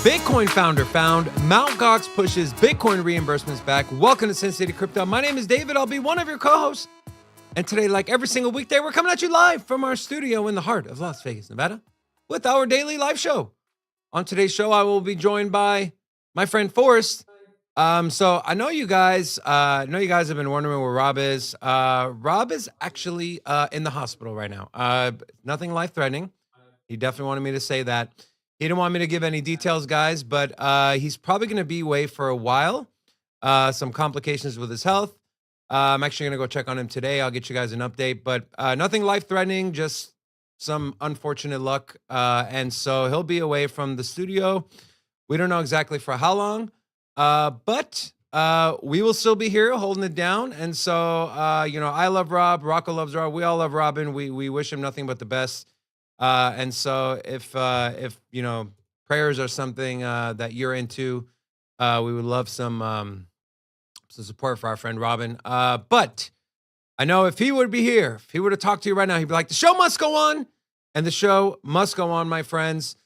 Bitcoin founder found. Mt. Gox pushes Bitcoin reimbursements back. Welcome to Sin City Crypto. My name is David. I'll be one of your co-hosts. And today, like every single weekday, we're coming at you live from our studio in the heart of Las Vegas, Nevada, with our daily live show. On today's show, I will be joined by my friend Forrest. So I know you guys have been wondering where Rob is. Rob is actually in the hospital right now. Nothing life-threatening. He definitely wanted me to say that. He didn't want me to give any details, guys, but he's probably going to be away for a while. Some complications with his health. I'm actually going to go check on him today. I'll get you guys an update, but nothing life-threatening, just some unfortunate luck. And so he'll be away from the studio. We don't know exactly for how long, but we will still be here holding it down. And so, I love Rob. Rocco loves Rob. We all love Robin. We wish him nothing but the best. And so if prayers are something that you're into, we would love some support for our friend Robin. But I know if he would be here, if he were to talk to you right now, he'd be like, the show must go on. And the show must go on, my friends.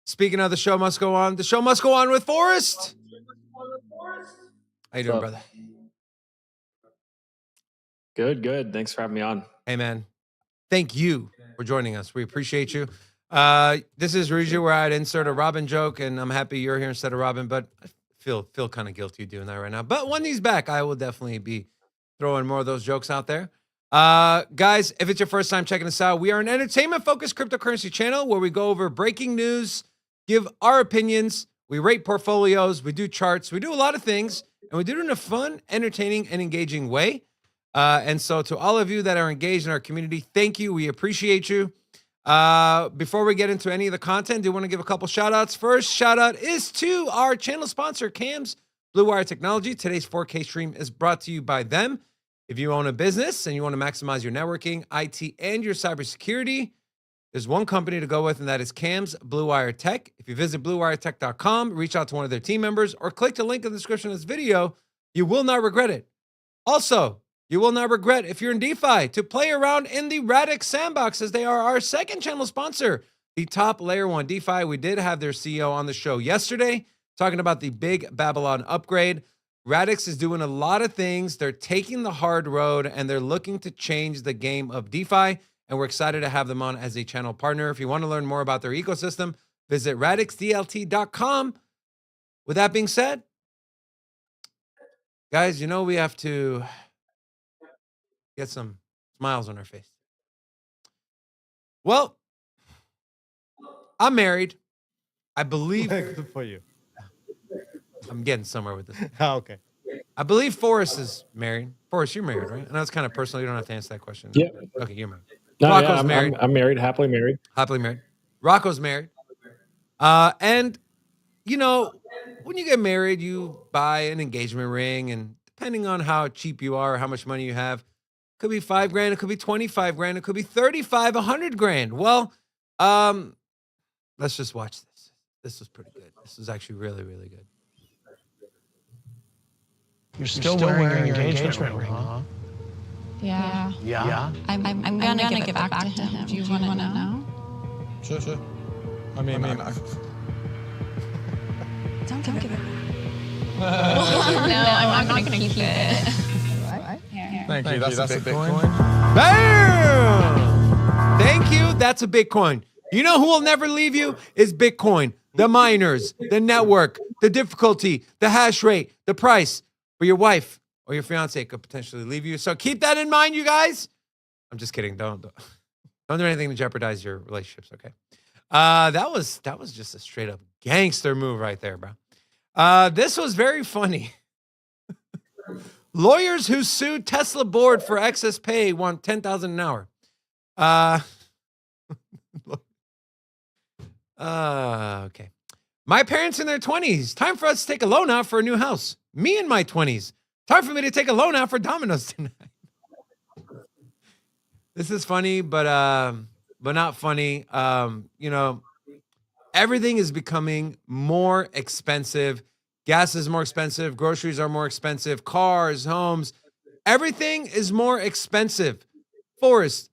Speaking of the show must go on, the show must go on with Forrest. How you doing, brother? Good. Thanks for having me on. Hey, man. Thank you for joining us. We appreciate you. This is usually where I'd insert a Robin joke, and I'm happy you're here instead of Robin, but I feel kind of guilty doing that right now. But when he's back, I will definitely be throwing more of those jokes out there. Guys, if it's your first time checking us out, we are an entertainment-focused cryptocurrency channel where we go over breaking news, give our opinions, we rate portfolios, we do charts, we do a lot of things, and we do it in a fun, entertaining, and engaging way. And so to all of you that are engaged in our community, thank you. We appreciate you. Before we get into any of the content, I do want to give a couple shout outs. First shout out is to our channel sponsor, Cam's Blue Wire Technology. Today's 4K stream is brought to you by them. If you own a business and you want to maximize your networking, IT, and your cybersecurity, there's one company to go with, and that is Cam's Blue Wire Tech. If you visit bluewiretech.com, reach out to one of their team members, or click the link in the description of this video, you will not regret it. Also, you will not regret, if you're in DeFi, to play around in the Radix sandbox, as they are our second channel sponsor, the top layer one DeFi. We did have their CEO on the show yesterday talking about the big Babylon upgrade. Radix is doing a lot of things. They're taking the hard road, and they're looking to change the game of DeFi, and we're excited to have them on as a channel partner. If you want to learn more about their ecosystem, visit radixdlt.com. With that being said, guys, we have to get some smiles on our face. Well, I'm married. I believe. Good for you. I'm getting somewhere with this. Oh, okay. I believe Forrest is married. Forrest, you're married, right? I know it's kind of personal. You don't have to answer that question. Yeah. Okay, you're married. No, Rocco's married. I'm married, happily married. Happily married. Rocco's married. And, when you get married, you buy an engagement ring, and depending on how cheap you are, or how much money you have, it could be $5,000, it could be $25,000, it could be $35,000, $100,000. Well, let's just watch this. This was pretty good. This was actually really, really good. You're still wearing your engagement ring, huh? Yeah. I'm gonna give it back to him. Do you want to know? Sure. I mean, Don't give it back. No, I'm not gonna keep it. Here. Thank you. That's a Bitcoin. Bam! Thank you. That's a Bitcoin. You know who will never leave you? Is Bitcoin. The miners, the network, the difficulty, the hash rate, the price. For your wife or your fiance could potentially leave you. So keep that in mind, you guys. I'm just kidding. Don't do anything to jeopardize your relationships, okay? That was just a straight up gangster move right there, bro. This was very funny. Lawyers who sued Tesla board for excess pay want $10,000 an hour. Okay. My parents in their 20s. Time for us to take a loan out for a new house. Me in my 20s. Time for me to take a loan out for Domino's tonight. This is funny, but not funny. You know, everything is becoming more expensive. Gas is more expensive. Groceries are more expensive. Cars, homes, everything is more expensive. Forrest,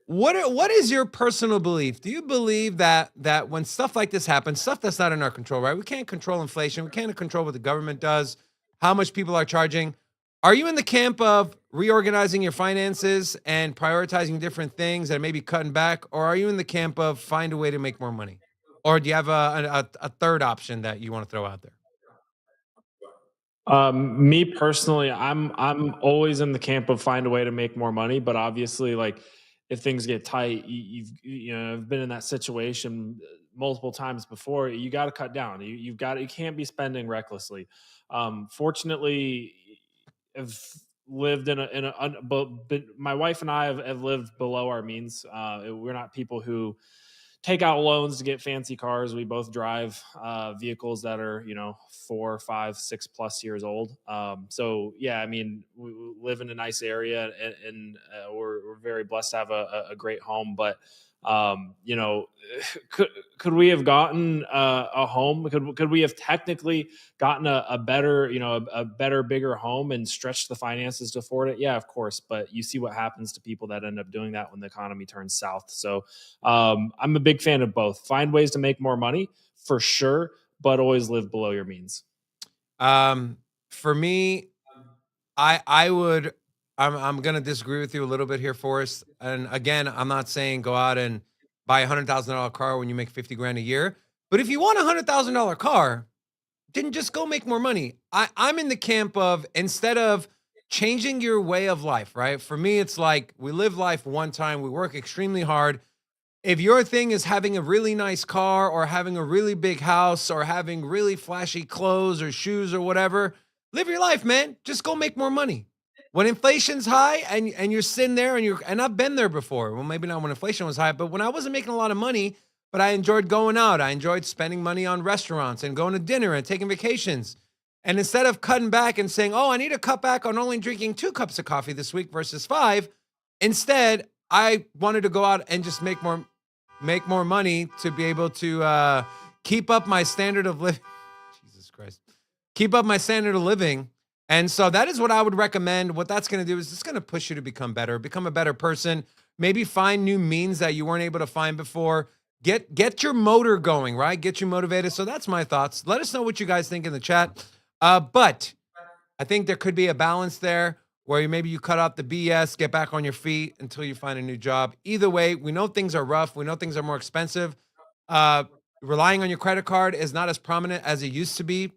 what is your personal belief? Do you believe that when stuff like this happens, stuff that's not in our control, right? We can't control inflation. We can't control what the government does, how much people are charging. Are you in the camp of reorganizing your finances and prioritizing different things and maybe cutting back? Or are you in the camp of find a way to make more money? Or do you have a third option that you want to throw out there? Me personally, I'm always in the camp of find a way to make more money, but obviously, like if things get tight, I've been in that situation multiple times before. You got to cut down. You can't be spending recklessly. Fortunately, I've lived but my wife and I have lived below our means. We're not people who take out loans to get fancy cars. We both drive vehicles that are, 4, 5, 6+ years old. So yeah, I mean, we live in a nice area, and we're very blessed to have a great home. But could we have gotten a home? Could we have technically gotten a better, a better, bigger home and stretched the finances to afford it? Yeah, of course. But you see what happens to people that end up doing that when the economy turns south. So I'm a big fan of both. Find ways to make more money for sure, but always live below your means. For me, I'm going to disagree with you a little bit here, Forrest. And again, I'm not saying go out and buy $100,000 car when you make 50 grand a year. But if you want a $100,000 car, then just go make more money. I'm in the camp of, instead of changing your way of life, right? For me, it's like we live life one time. We work extremely hard. If your thing is having a really nice car or having a really big house or having really flashy clothes or shoes or whatever, live your life, man. Just go make more money. When inflation's high and you're sitting there and I've been there before. Well, maybe not when inflation was high, but when I wasn't making a lot of money, but I enjoyed going out. I enjoyed spending money on restaurants and going to dinner and taking vacations. And instead of cutting back and saying, oh, I need to cut back on only drinking 2 cups of coffee this week versus 5, instead, I wanted to go out and just make more money to be able to keep up my standard of living. Jesus Christ. Keep up my standard of living. And so that is what I would recommend. What that's going to do is it's going to push you to become better, become a better person, maybe find new means that you weren't able to find before. Get your motor going, right? Get you motivated. So that's my thoughts. Let us know what you guys think in the chat. But I think there could be a balance there where maybe you cut out the BS, get back on your feet until you find a new job. Either way, we know things are rough. We know things are more expensive. Relying on your credit card is not as prominent as it used to be.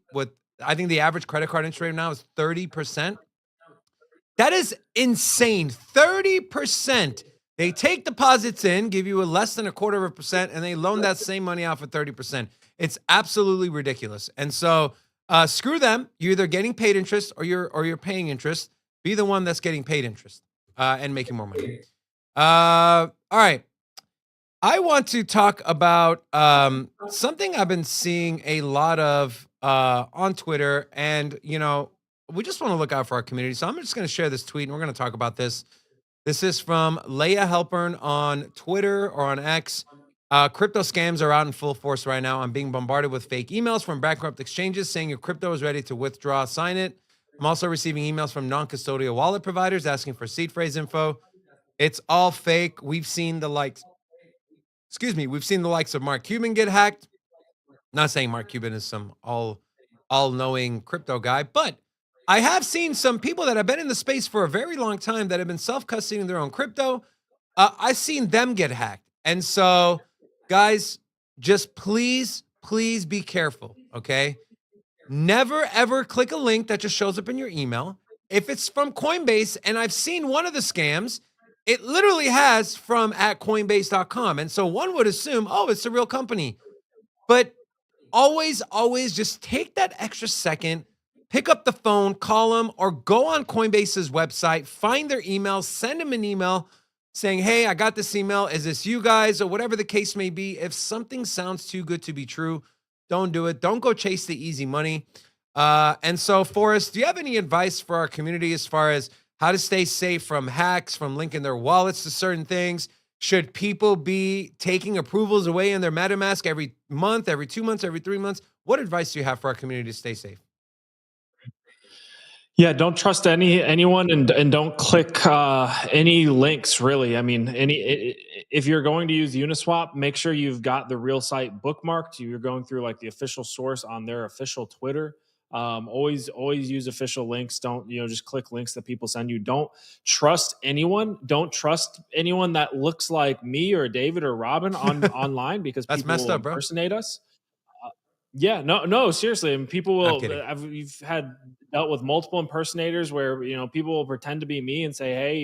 I think the average credit card interest rate now is 30%. That is insane. 30%. They take deposits in, give you a less than 0.25%, and they loan that same money out for 30%. It's absolutely ridiculous. And so screw them. You're either getting paid interest or you're paying interest. Be the one that's getting paid interest and making more money. All right. I want to talk about something I've been seeing a lot of on Twitter, and we just want to look out for our community. So I'm just going to share this tweet, and we're going to talk about this. This is from Leia Halpern on Twitter or on X. Crypto scams are out in full force right now. I'm being bombarded with fake emails from bankrupt exchanges saying your crypto is ready to withdraw. Sign it. I'm also receiving emails from non-custodial wallet providers asking for seed phrase info. It's all fake. We've seen the likes. We've seen the likes of Mark Cuban get hacked. Not saying Mark Cuban is some all-knowing crypto guy, but I have seen some people that have been in the space for a very long time that have been self-custodying their own crypto. I've seen them get hacked. And so, guys, just please be careful, okay? Never, ever click a link that just shows up in your email. If it's from Coinbase, and I've seen one of the scams, it literally has from @coinbase.com. And so one would assume, oh, it's a real company. But always just take that extra second, pick up the phone, call them, or go on Coinbase's website, find their email, send them an email saying, hey, I got this email. Is this you guys? Or whatever the case may be. If something sounds too good to be true, don't do it. Don't go chase the easy money. And so, Forrest, do you have any advice for our community as far as how to stay safe from hacks, from linking their wallets to certain things? Should people be taking approvals away in their MetaMask every month, every 2 months, every 3 months? What advice do you have for our community to stay safe? Yeah, don't trust anyone, and don't click any links. Really, I mean, if you're going to use Uniswap, make sure you've got the real site bookmarked. You're going through like the official source on their official Twitter. Always use official links. Don't just click links that people send you. Don't trust anyone. Don't trust anyone that looks like me or David or Robin online, because That's people messed will up, bro. impersonate us. Yeah, no, seriously. And people will. We've dealt with multiple impersonators where people will pretend to be me and say, "Hey,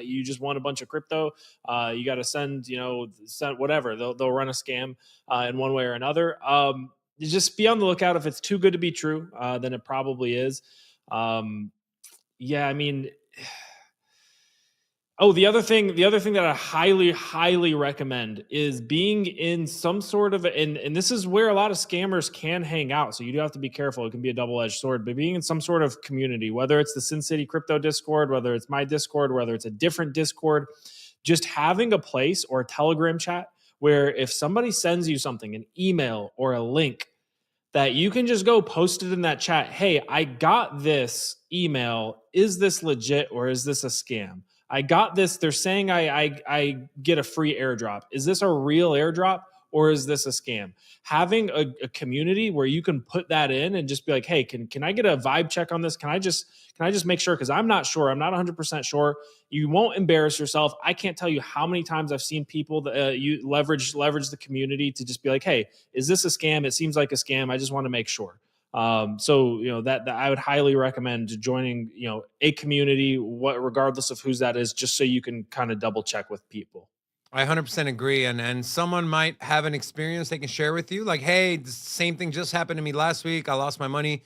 you just won a bunch of crypto. You got to send whatever." They'll run a scam in one way or another. Just be on the lookout. If it's too good to be true, then it probably is. Yeah, I mean. Oh, the other thing that I highly recommend is being in some sort of and this is where a lot of scammers can hang out. So you do have to be careful. It can be a double-edged sword, but being in some sort of community, whether it's the Sin City Crypto Discord, whether it's my Discord, whether it's a different Discord, just having a place or a Telegram chat where if somebody sends you something, an email or a link, that you can just go post it in that chat. Hey, I got this email. Is this legit or is this a scam? I got this. They're saying I get a free airdrop. Is this a real airdrop or is this a scam? Having a community where you can put that in and just be like, hey, can I get a vibe check on this? Can I just make sure? Because I'm not sure. I'm not 100% sure. You won't embarrass yourself. I can't tell you how many times I've seen people that you leverage the community to just be like, hey, is this a scam? It seems like a scam. I just want to make sure. So that I would highly recommend joining a community, regardless of whose that is, just so you can kind of double check with people. I 100% agree. And someone might have an experience they can share with you. Like, hey, the same thing just happened to me last week. I lost my money.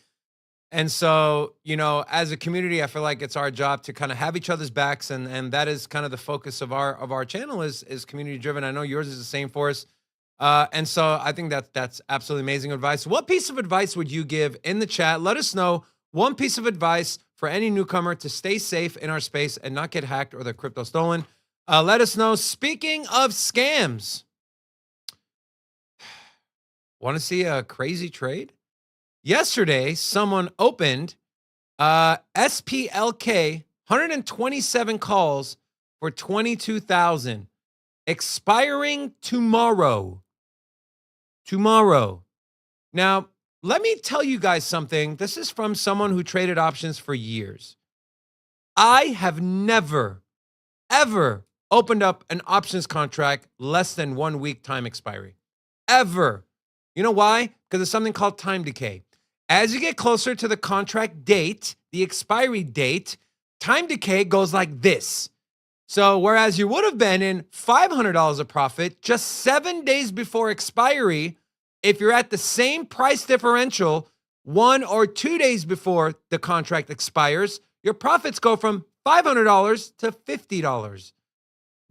And so, as a community, I feel like it's our job to kind of have each other's backs. And that is kind of the focus of our channel is community driven. I know yours is the same for us. And so I think that's absolutely amazing advice. What piece of advice would you give in the chat? Let us know one piece of advice for any newcomer to stay safe in our space and not get hacked or their crypto stolen. Let us know. Speaking of scams, want to see a crazy trade? Yesterday, someone opened SPLK 127 calls for 22,000, expiring tomorrow. Now, let me tell you guys something. This is from someone who traded options for years. I have never, ever opened up an options contract less than 1 week time expiry. Ever. You know why? Because there's something called time decay. As you get closer to the contract date, the expiry date, time decay goes like this. So whereas you would have been in $500 of profit just 7 days before expiry, if you're at the same price differential 1 or 2 days before the contract expires, your profits go from $500 to $50.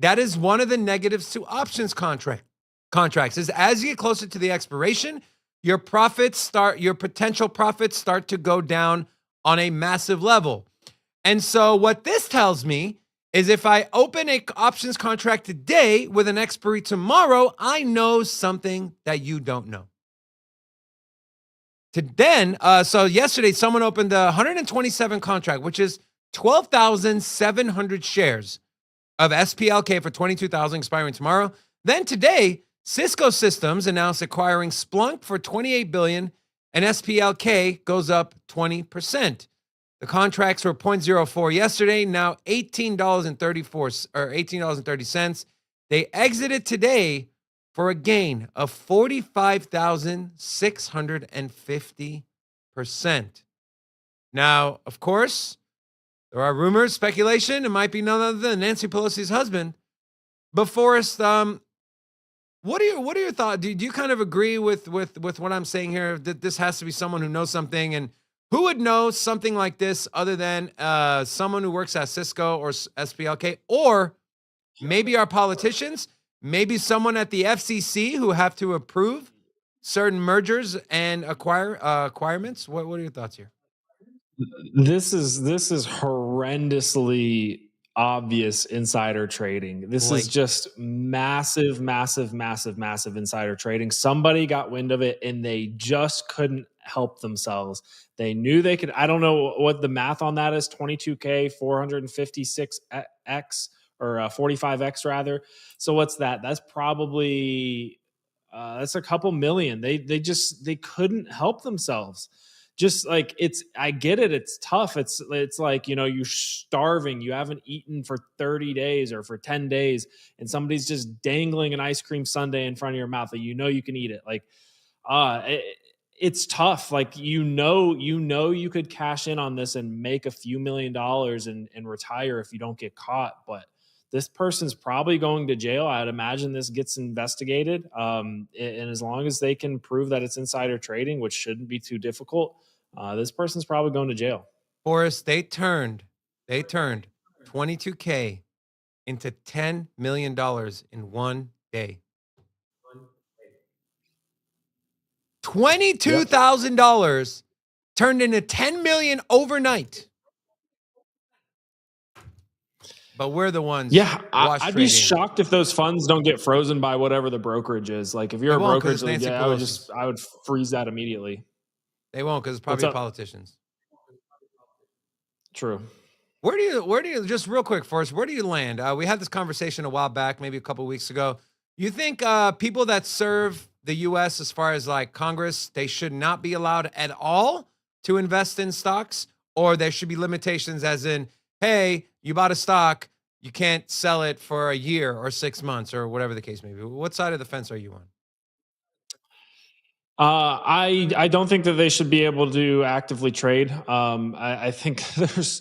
That is one of the negatives to options contracts is as you get closer to the expiration, your potential profits start to go down on a massive level. And so what this tells me is if I open an options contract today with an expiry tomorrow, I know something that you don't know. So yesterday, someone opened the 127 contract, which is 12,700 shares of SPLK for 22,000 expiring tomorrow. Then today, Cisco Systems announced acquiring Splunk for $28 billion, and SPLK goes up 20%. The contracts were 0.04 yesterday, now $18.30. They exited today for a gain of 45,650%. Now, of course, there are rumors, speculation. It might be none other than Nancy Pelosi's husband. But Forrest, what are your thoughts? Do you kind of agree with what I'm saying here? That this has to be someone who knows something, and who would know something like this other than someone who works at Cisco or SPLK, or maybe our politicians, maybe someone at the FCC who have to approve certain mergers and acquirements? What are your thoughts here? This is horrendously obvious insider trading. This is just massive insider trading. Somebody got wind of it and they just couldn't help themselves. They knew they could. I don't know what the math on that is. 22K, 456x or 45x rather. So what's that? That's probably that's a couple million. They couldn't help themselves. Just like I get it. It's tough. It's like, you're starving. You haven't eaten for 30 days or for 10 days, and somebody's just dangling an ice cream sundae in front of your mouth that you can eat it. Like, it's tough. Like, you could cash in on this and make a few $1,000,000 and retire if you don't get caught. But this person's probably going to jail. I'd imagine this gets investigated. And as long as they can prove that it's insider trading, which shouldn't be too difficult, this person's probably going to jail. Forrest, they turned 22K into $10 million in one day. $22,000 turned into $10 million overnight. But we're the ones. Yeah, I'd be shocked if those funds don't get frozen by whatever the brokerage is. Like, if you're a brokerage, I would freeze that immediately. They won't, because it's probably politicians. True. Where do you just real quick, Forrest, where do you land? We had this conversation a while back, maybe a couple of weeks ago. You think people that serve the U.S. as far as like Congress, they should not be allowed at all to invest in stocks, or there should be limitations as in, hey, you bought a stock, you can't sell it for a year or 6 months or whatever the case may be. What side of the fence are you on? I don't think that they should be able to actively trade. I think there's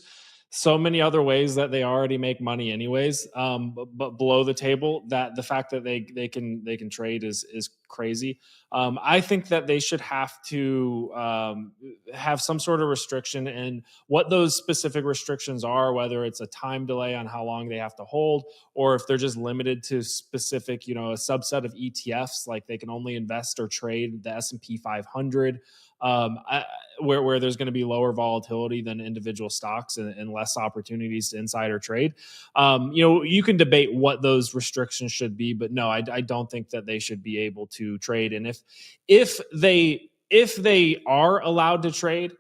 so many other ways that they already make money anyways. But below the table, that the fact that they can trade is crazy. I think that they should have to have some sort of restriction, and what those specific restrictions are, whether it's a time delay on how long they have to hold, or if they're just limited to specific, a subset of ETFs, like they can only invest or trade the S&P 500. Where there's going to be lower volatility than individual stocks and less opportunities to insider trade. You can debate what those restrictions should be, but no, I don't think that they should be able to trade. And if they are allowed to trade,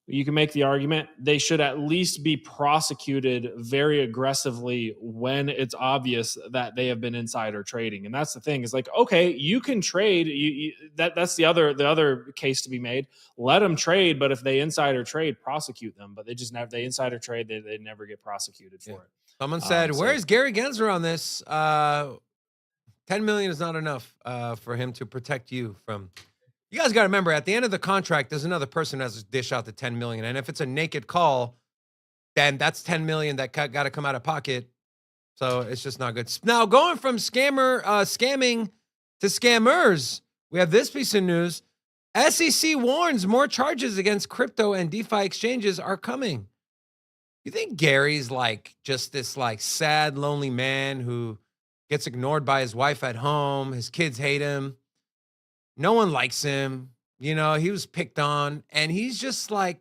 you can make the argument they should at least be prosecuted very aggressively when it's obvious that they have been insider trading. And that's the thing, is like, okay, you can trade. That's the other case to be made. Let them trade, but if they insider trade, prosecute them. But they insider trade, they never get prosecuted for it. Someone said, where's Gary Genzer on this? 10 million is not enough for him to protect you from. You guys got to remember, at the end of the contract, there's another person who has to dish out the 10 million. And if it's a naked call, then that's 10 million that got to come out of pocket. So it's just not good. Now, going from scamming to scammers, we have this piece of news. SEC warns more charges against crypto and DeFi exchanges are coming. You think Gary's like just this like sad, lonely man who gets ignored by his wife at home? His kids hate him. No one likes him. He was picked on, and he's just like,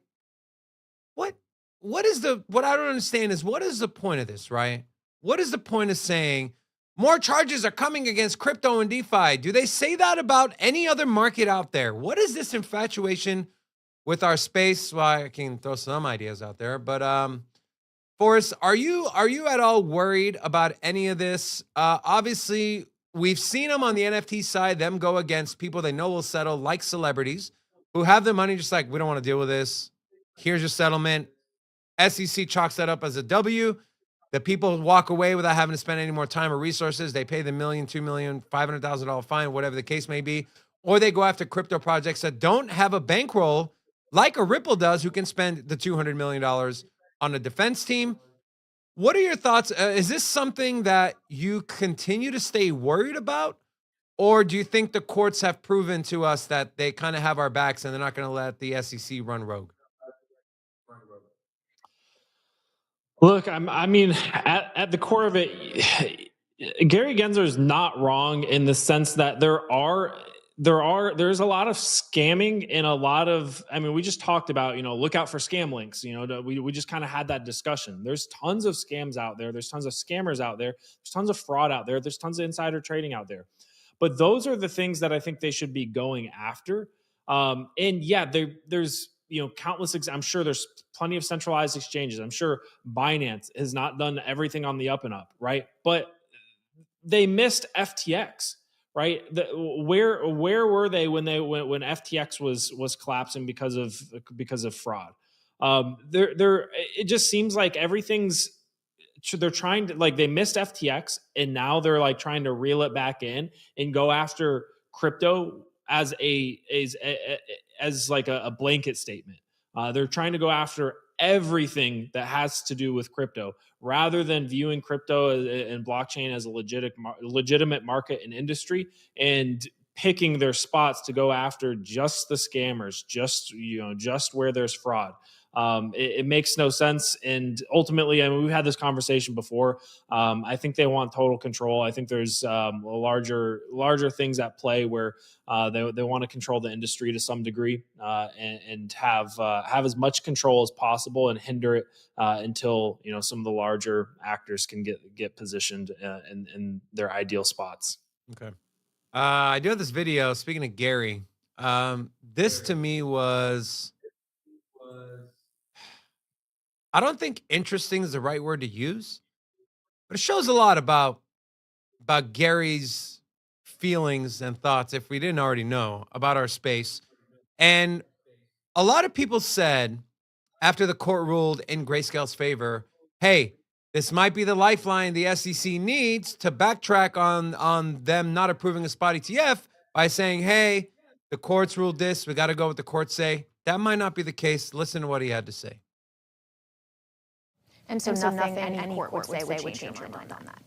what I don't understand is, what is the point of this, right? What is the point of saying more charges are coming against crypto and DeFi? Do they say that about any other market out there? What is this infatuation with our space? Well, I can throw some ideas out there, but Forrest, are you at all worried about any of this? Obviously, we've seen them on the NFT side, them go against people they know will settle, like celebrities who have the money, just like, we don't want to deal with this. Here's your settlement. SEC chalks that up as a W. The people walk away without having to spend any more time or resources. They pay the $1 million, $2 million, $500,000 fine, whatever the case may be. Or they go after crypto projects that don't have a bankroll like a Ripple does, who can spend the $200 million on a defense team. What are your thoughts? Is this something that you continue to stay worried about? Or do you think the courts have proven to us that they kind of have our backs and they're not going to let the SEC run rogue? Look, I mean, at the core of it, Gary Genzer is not wrong in the sense that there are there's a lot of scamming and a lot of, I mean, we just talked about, look out for scam links. We just kind of had that discussion. There's tons of scams out there. There's tons of scammers out there. There's tons of fraud out there. There's tons of insider trading out there. But those are the things that I think they should be going after. And yeah, there's countless. I'm sure there's plenty of centralized exchanges. I'm sure Binance has not done everything on the up and up, right? But they missed FTX, right? Where were they when FTX was collapsing because of fraud? It just seems like they're trying to, like, they missed FTX and now they're like trying to reel it back in and go after crypto as like a blanket statement. They're trying to go after everything that has to do with crypto rather than viewing crypto and blockchain as a legitimate market and industry, and picking their spots to go after just the scammers, just where there's fraud. It makes no sense. And ultimately, I mean, we've had this conversation before. I think they want total control. I think there's larger things at play where they want to control the industry to some degree, and have as much control as possible and hinder it until some of the larger actors can get positioned in their ideal spots. Okay. I do have this video. Speaking of Gary, this to me was, I don't think interesting is the right word to use, but it shows a lot about Gary's feelings and thoughts, if we didn't already know, about our space. And a lot of people said after the court ruled in Grayscale's favor, hey, this might be the lifeline the SEC needs to backtrack on them not approving a spot ETF by saying, hey, the courts ruled this. We got to go with the courts say. That might not be the case. Listen to what he had to say. And so nothing any court would say would change your mind on that.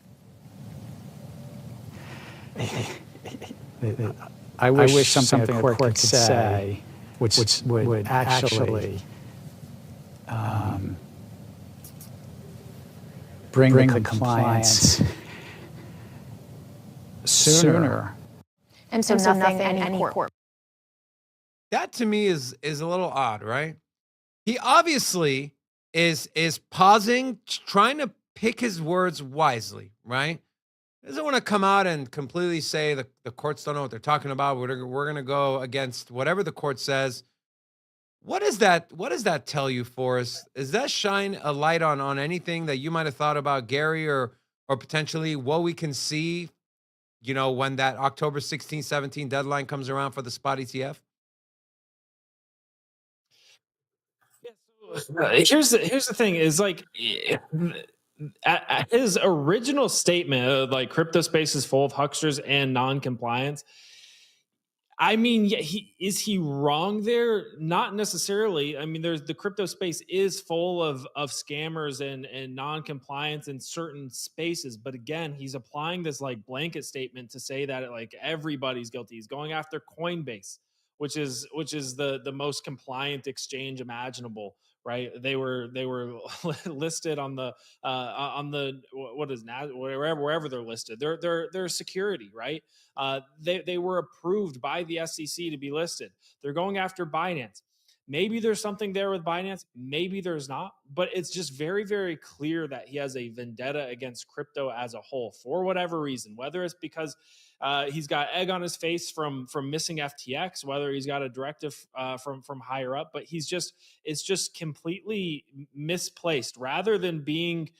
I wish something a court could say which would actually bring the compliance sooner. And so nothing any court. That to me is a little odd, right? He obviously is pausing, trying to pick his words wisely, right? He doesn't want to come out and completely say the courts don't know what they're talking about. We're going to go against whatever the court says. What does that tell you, Forrest? Does that shine a light on anything that you might have thought about Gary or potentially what we can see, when that October 16, 17 deadline comes around for the spot ETF? Here's the thing is, like, his original statement of, like, crypto space is full of hucksters and non-compliance. I mean, yeah, is he wrong there? Not necessarily. I mean, the crypto space is full of scammers and non-compliance in certain spaces. But again, he's applying this like blanket statement to say that like everybody's guilty. He's going after Coinbase, which is the most compliant exchange imaginable. Right? They were listed on the what is wherever they're listed. They're security, right? They were approved by the SEC to be listed. They're going after Binance. Maybe there's something there with Binance. Maybe there's not. But it's just very, very clear that he has a vendetta against crypto as a whole for whatever reason, whether it's because he's got egg on his face from missing FTX, whether he's got a directive from higher up, but it's just completely misplaced. Rather than being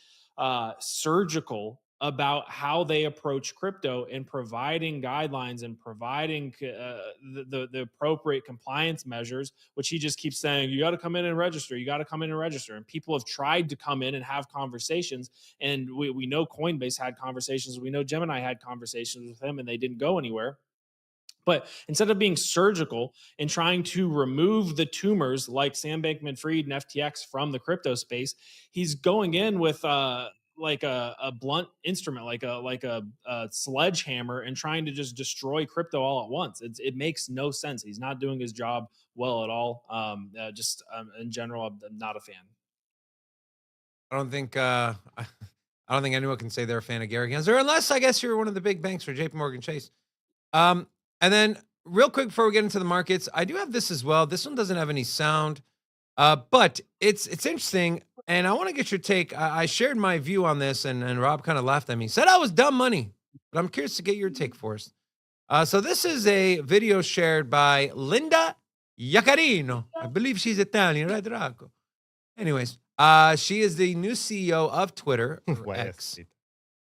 surgical about how they approach crypto and providing guidelines and providing the appropriate compliance measures, which he just keeps saying, you got to come in and register. You got to come in and register. And people have tried to come in and have conversations. And we know Coinbase had conversations. We know Gemini had conversations with him and they didn't go anywhere. But instead of being surgical and trying to remove the tumors like Sam Bankman-Fried and FTX from the crypto space, he's going in with like a blunt instrument, like a sledgehammer, and trying to just destroy crypto all at once. It makes no sense. He's not doing his job well at all. In general, I'm not a fan. I don't think anyone can say they're a fan of Gary Genzer, unless I guess you're one of the big banks or JP Morgan Chase. And then real quick before we get into the markets, I do have this as well. This one doesn't have any sound, but it's interesting, and I want to get your take. I shared my view on this, and Rob kind of laughed at me. He said I was dumb money, but I'm curious to get your take first. So this is a video shared by Linda Iaccarino. I believe she's Italian, right, Draco? Anyways, she is the new CEO of Twitter, or X.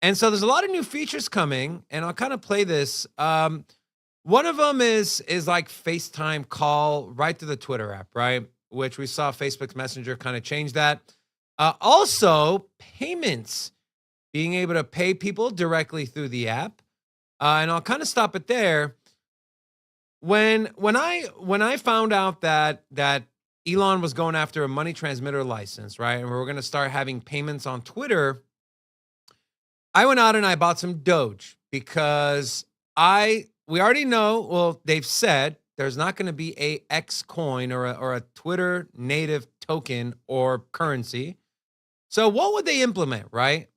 And so there's a lot of new features coming, and I'll kind of play this. One of them is like FaceTime call right to the Twitter app, right? Which we saw Facebook's Messenger kind of change that. Also, payments, being able to pay people directly through the app. And I'll kind of stop it there. When I found out that Elon was going after a money transmitter license, right, and we were going to start having payments on Twitter, I went out and I bought some Doge because we already know, well, they've said there's not going to be a X coin or a Twitter native token or currency. So what would they implement, right?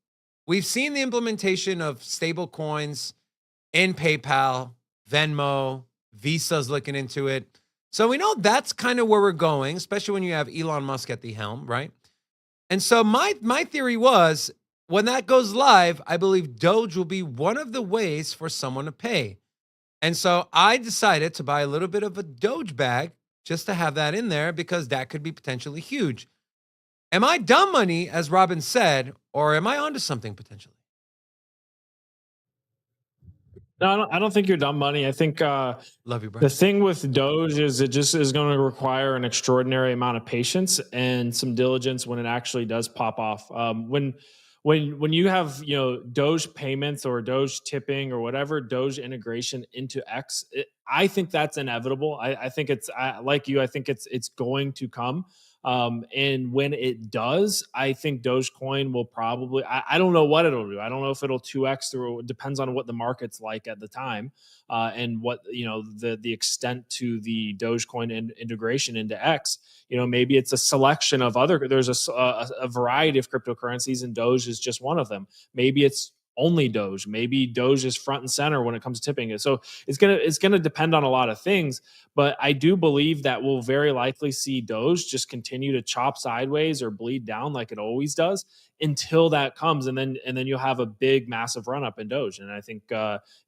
We've seen the implementation of stable coins in PayPal, Venmo, Visa's looking into it. So we know that's kind of where we're going, especially when you have Elon Musk at the helm, right? And so my theory was, when that goes live, I believe Doge will be one of the ways for someone to pay. And so I decided to buy a little bit of a Doge bag just to have that in there because that could be potentially huge. Am I dumb money, as Robin said, or am I onto something potentially? No, I don't think you're dumb money. I think Love you, bro. the thing with Doge is it just is going to require an extraordinary amount of patience and some diligence when it actually does pop off. When you have, you know, Doge payments or Doge tipping or whatever, Doge integration into X, I think that's inevitable. I think it's like you. I think it's going to come. And when it does, I think Dogecoin will probably, I don't know what it'll do. I don't know if it'll 2X through, it depends on what the market's like at the time. And what, you know, the extent to the Dogecoin integration into X, you know, maybe it's a selection of there's a variety of cryptocurrencies and Doge is just one of them. Maybe it's only Doge. Maybe Doge is front and center when it comes to tipping it. So it's gonna depend on a lot of things. But I do believe that we'll very likely see Doge just continue to chop sideways or bleed down like it always does until that comes, and then you'll have a big, massive run up in Doge. And I think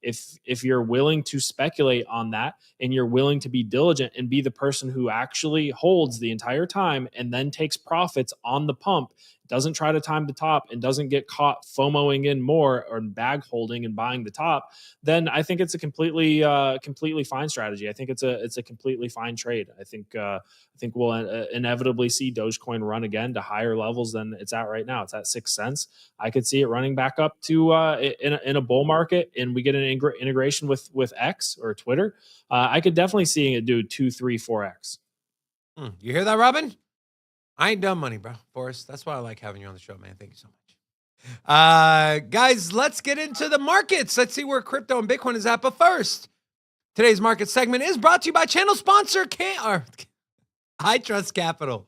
if you're willing to speculate on that and you're willing to be diligent and be the person who actually holds the entire time and then takes profits on the pump, doesn't try to time the top and doesn't get caught FOMOing in more or bag holding and buying the top, then I think it's a completely fine strategy. I think it's a completely fine trade. I think we'll inevitably see Dogecoin run again to higher levels than it's at right now. It's at 6 cents. I could see it running back up to in a bull market, and we get an integration with X or Twitter. I could definitely see it do 2, 3, 4X. You hear that, Robin? I ain't dumb money, bro. Forrest, that's why I like having you on the show, man. Thank you so much. Guys, let's get into the markets. Let's see where crypto and Bitcoin is at. But first, today's market segment is brought to you by channel sponsor I Trust Capital,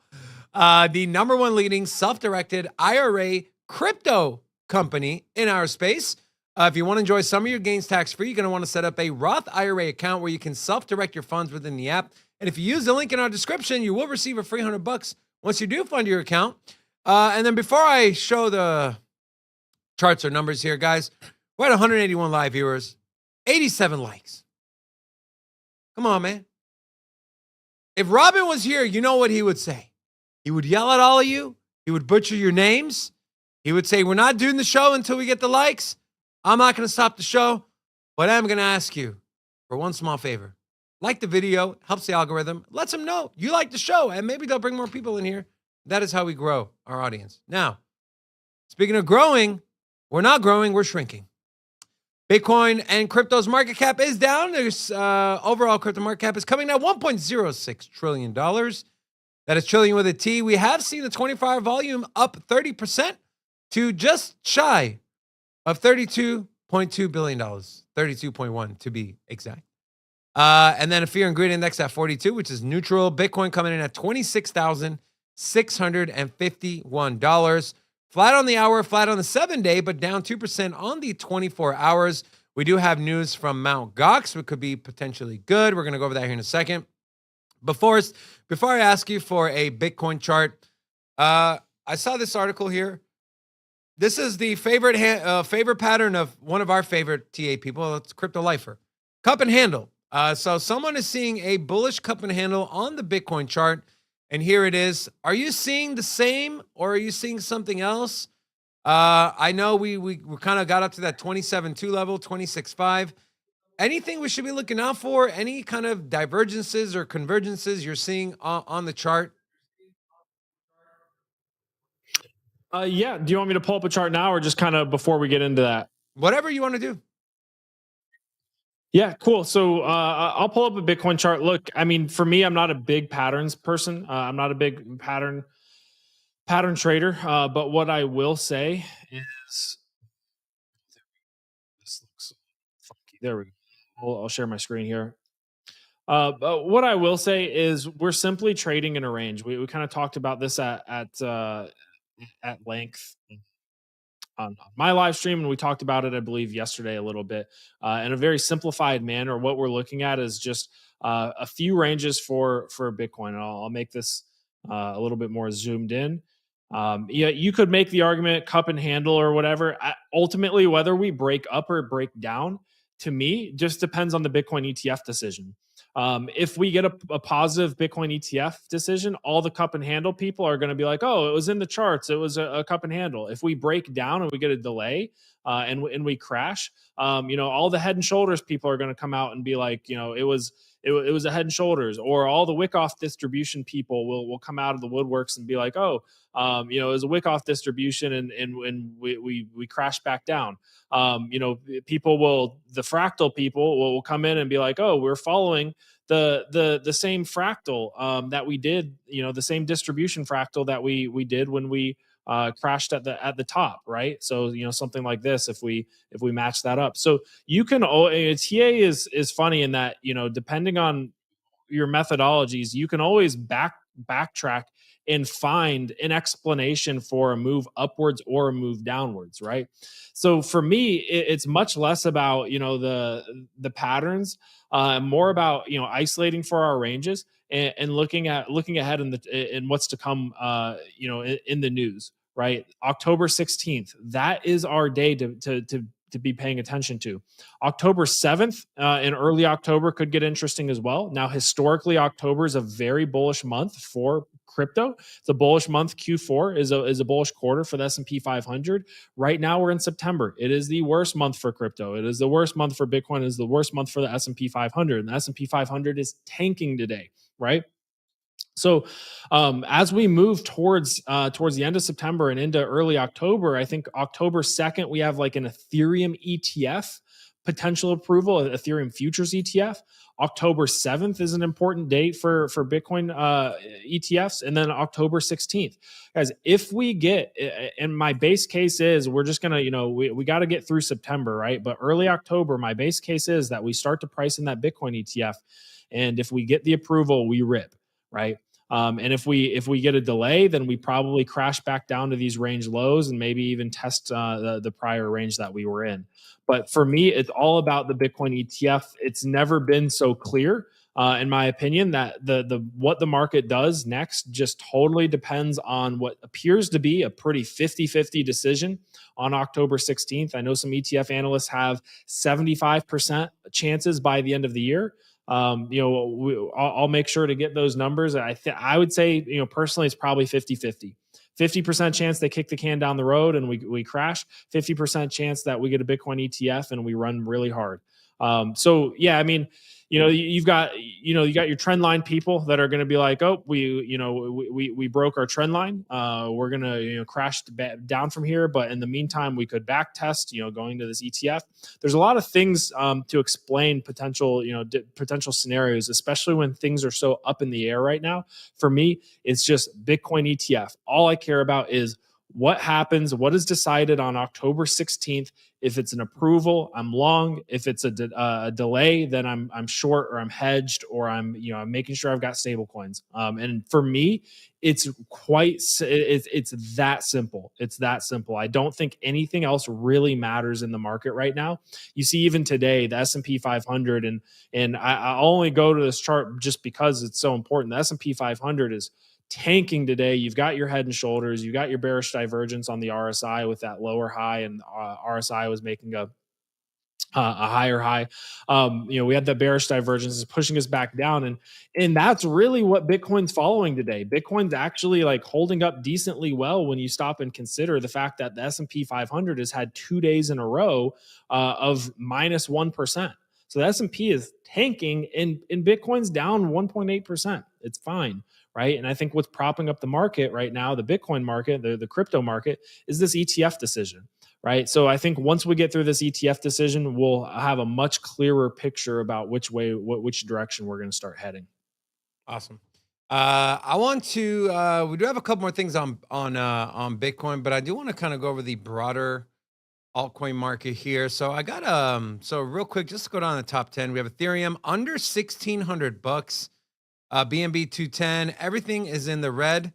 the #1 leading self-directed IRA crypto company in our space. If you want to enjoy some of your gains tax-free, you're going to want to set up a Roth IRA account where you can self-direct your funds within the app. And if you use the link in our description, you will receive a free $100 once you do fund your account. And then before I show the charts or numbers here, guys, we're at 181 live viewers, 87 likes. Come on, man. If Robin was here, you know what he would say. He would yell at all of you. He would butcher your names. He would say, we're not doing the show until we get the likes. I'm not going to stop the show, but I'm going to ask you for one small favor. Like the video, helps the algorithm, lets them know you like the show, and maybe they'll bring more people in here. That is how we grow our audience. Now, speaking of growing, we're not growing, we're shrinking. Bitcoin and crypto's market cap is down. There's overall crypto market cap is coming at $1.06 trillion. That is trillion with a T. We have seen the 24-hour volume up 30% to just shy of $32.2 billion, 32.1 to be exact. And then a fear and greed index at 42, which is neutral. Bitcoin coming in at $26,651. Flat on the hour, flat on the 7-day, but down 2% on the 24 hours. We do have news from Mt. Gox, which could be potentially good. We're going to go over that here in a second. Before I ask you for a Bitcoin chart, I saw this article here. This is the favorite pattern of one of our favorite TA people. It's Crypto Lifer. Cup and handle. So someone is seeing a bullish cup and handle on the Bitcoin chart, and here it is. Are you seeing the same, or are you seeing something else? I know we kind of got up to that 27.2 level, 26.5. Anything we should be looking out for? Any kind of divergences or convergences you're seeing on the chart? Yeah. Do you want me to pull up a chart now, or just kind of before we get into that? Whatever you want to do. Yeah, cool. So I'll pull up a Bitcoin chart. Look, I mean, for me, I'm not a big patterns person. I'm not a big pattern trader. But what I will say is, this looks funky. There we go. I'll share my screen here. But what I will say is, we're simply trading in a range. We kind of talked about this at length on my live stream, and we talked about it, I believe, yesterday a little bit in a very simplified manner. What we're looking at is just a few ranges for Bitcoin, and I'll make this a little bit more zoomed in. Yeah, you could make the argument cup and handle or whatever. Ultimately, whether we break up or break down, to me, just depends on the Bitcoin ETF decision. If we get a positive Bitcoin ETF decision, all the cup and handle people are going to be like, oh, it was in the charts. It was a cup and handle. If we break down and we get a delay and we crash, all the head and shoulders people are going to come out and be like, it was a head and shoulders. Or all the Wyckoff distribution people will come out of the woodworks and be like, oh, it was a Wyckoff distribution and we crashed back down. The fractal people will come in and be like, oh, we're following the same fractal that we did, the same distribution fractal that we did when we crashed at the top, right? So something like this, if we match that up. So you can, TA is funny in that, depending on your methodologies, you can always backtrack and find an explanation for a move upwards or a move downwards, right? So for me, it's much less about the patterns, more about isolating for our ranges and looking ahead in what's to come, in the news, right? October 16th, that is our day to be paying attention to. October 7th and early October could get interesting as well. Now, historically, October is a very bullish month for crypto. It's a bullish month. Q4 is a bullish quarter for the S&P 500. Right now, we're in September. It is the worst month for crypto. It is the worst month for Bitcoin. It is the worst month for the S&P 500. And the S&P 500 is tanking today, right? So as we move towards the end of September and into early October, I think October 2nd, we have like an Ethereum ETF potential approval, Ethereum futures ETF. October 7th is an important date for Bitcoin ETFs. And then October 16th. Guys, if we get, and my base case is we're just going to, we got to get through September, right? But early October, my base case is that we start to price in that Bitcoin ETF. And if we get the approval, we rip, right? And if we get a delay, then we probably crash back down to these range lows and maybe even test the prior range that we were in. But for me, it's all about the Bitcoin ETF. It's never been so clear, in my opinion, that the what the market does next just totally depends on what appears to be a pretty 50-50 decision on October 16th. I know some ETF analysts have 75% chances by the end of the year. I'll make sure to get those numbers. I would say, personally, it's probably 50-50. 50% chance they kick the can down the road and we crash. 50% chance that we get a Bitcoin ETF and we run really hard. So yeah, I mean, you've got your trend line people that are going to be like, oh, we broke our trend line. We're going to crash down from here. But in the meantime, we could back test, going to this ETF. There's a lot of things to explain potential scenarios, especially when things are so up in the air right now. For me, it's just Bitcoin ETF. All I care about is what happens, what is decided on October 16th. If it's an approval, I'm long. If it's a delay, then I'm short, or I'm hedged, or I'm making sure I've got stable coins. And for me, it's that simple. It's that simple. I don't think anything else really matters in the market right now. You see, even today, the S&P 500, and I only go to this chart just because it's so important. The S&P 500 is tanking today. You've got your head and shoulders. You got your bearish divergence on the RSI with that lower high, and RSI was making a higher high. We had the bearish divergence is pushing us back down, and that's really what Bitcoin's following today. Bitcoin's actually like holding up decently well when you stop and consider the fact that the S&P 500 has had 2 days in a row of minus 1%. So the S&P is tanking, and Bitcoin's down 1.8%. It's fine. Right. And I think what's propping up the market right now, the Bitcoin market, the crypto market, is this ETF decision. Right. So I think once we get through this ETF decision, we'll have a much clearer picture about which direction we're going to start heading. Awesome. I want to. We do have a couple more things on Bitcoin, but I do want to kind of go over the broader altcoin market here. So I got so real quick, just to go down the top 10. We have Ethereum under $1,600. BNB 210, everything is in the red.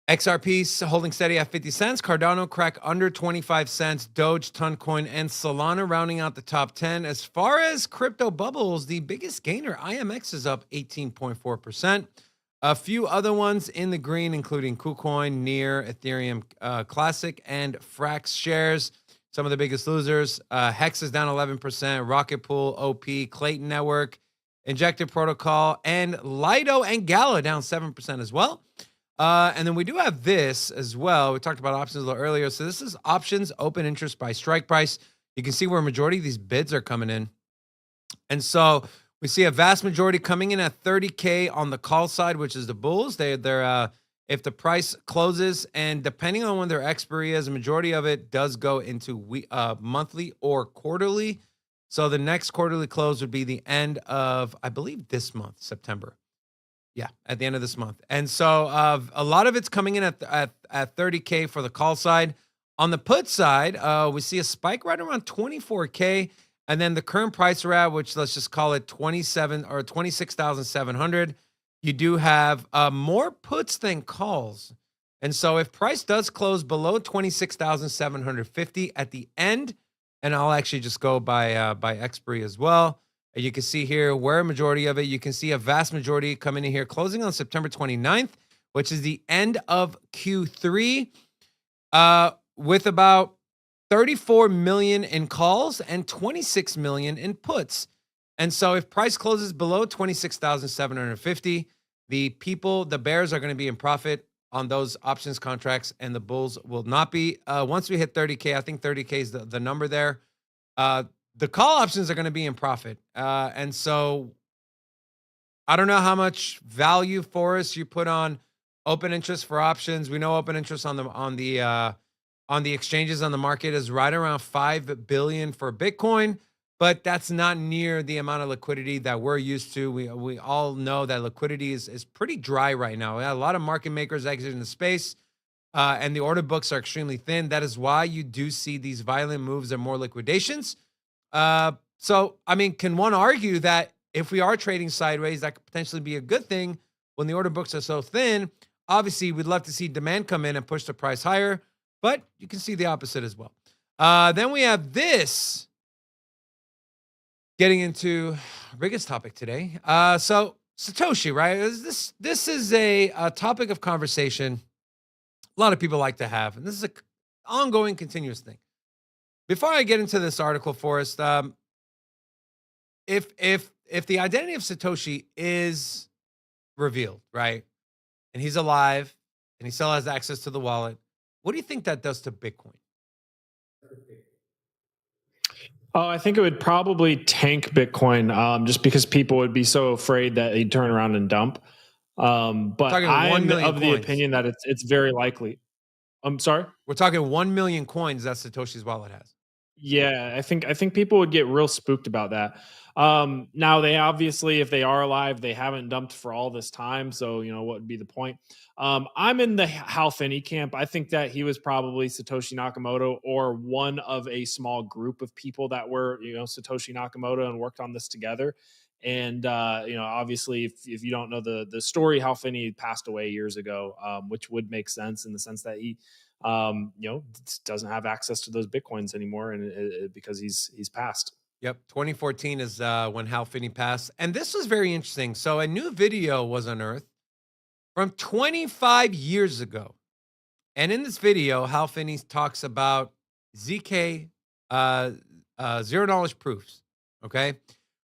XRP holding steady at 50 cents. Cardano crack under 25 cents. Doge, Toncoin, and Solana rounding out the top 10. As far as crypto bubbles, the biggest gainer, IMX, is up 18.4%. A few other ones in the green, including KuCoin, Near, Ethereum Classic, and Frax shares. Some of the biggest losers. Hex is down 11%. Rocket Pool, OP, Clayton Network, Injective Protocol, and Lido and Gala down 7% as well. And then we do have this as well. We talked about options a little earlier. So this is options open interest by strike price. You can see where a majority of these bids are coming in. And so we see a vast majority coming in at 30K on the call side, which is the bulls. They're if the price closes, and depending on when their expiry is, a majority of it does go into monthly or quarterly. So the next quarterly close would be the end of, I believe, this month, September. Yeah, at the end of this month. And so a lot of it's coming in at 30K for the call side. On the put side, we see a spike right around 24K. And then the current price we're at, which let's just call it 26,700. You do have more puts than calls. And so if price does close below 26,750 at the end, and I'll actually just go by expiry as well. You can see here where a majority of it, you can see a vast majority coming in here, closing on September 29th, which is the end of Q3, with about 34 million in calls and 26 million in puts. And so if price closes below 26,750, the bears are going to be in profit on those options contracts, and the bulls will not be. Once we hit 30K, I think 30K is the number there. The call options are going to be in profit. And so I don't know how much value, Forrest, you put on open interest for options. We know open interest on the exchanges on the market is right around 5 billion for Bitcoin, but that's not near the amount of liquidity that we're used to. We all know that liquidity is pretty dry right now. A lot of market makers exiting the space, and the order books are extremely thin. That is why you do see these violent moves and more liquidations. So, I mean, can one argue that if we are trading sideways, that could potentially be a good thing when the order books are so thin? Obviously, we'd love to see demand come in and push the price higher, but you can see the opposite as well. Then we have this, getting into our biggest topic today. So Satoshi, right? This is a topic of conversation a lot of people like to have, and this is an ongoing, continuous thing. Before I get into this article, Forrest, if the identity of Satoshi is revealed, right, and he's alive and he still has access to the wallet, what do you think that does to Bitcoin? Oh, I think it would probably tank Bitcoin, just because people would be so afraid that he'd turn around and dump. But I'm of the opinion that it's very likely. I'm sorry? We're talking 1 million coins that Satoshi's wallet has. Yeah, I think people would get real spooked about that. Now they obviously, if they are alive, they haven't dumped for all this time. So what would be the point? I'm in the Hal Finney camp. I think that he was probably Satoshi Nakamoto or one of a small group of people that were Satoshi Nakamoto and worked on this together. And obviously, if you don't know the story, Hal Finney passed away years ago, which would make sense in the sense that he doesn't have access to those Bitcoins anymore, and because he's passed. Yep, 2014 is when Hal Finney passed. And this was very interesting. So a new video was unearthed from 25 years ago. And in this video, Hal Finney talks about ZK zero knowledge proofs. Okay.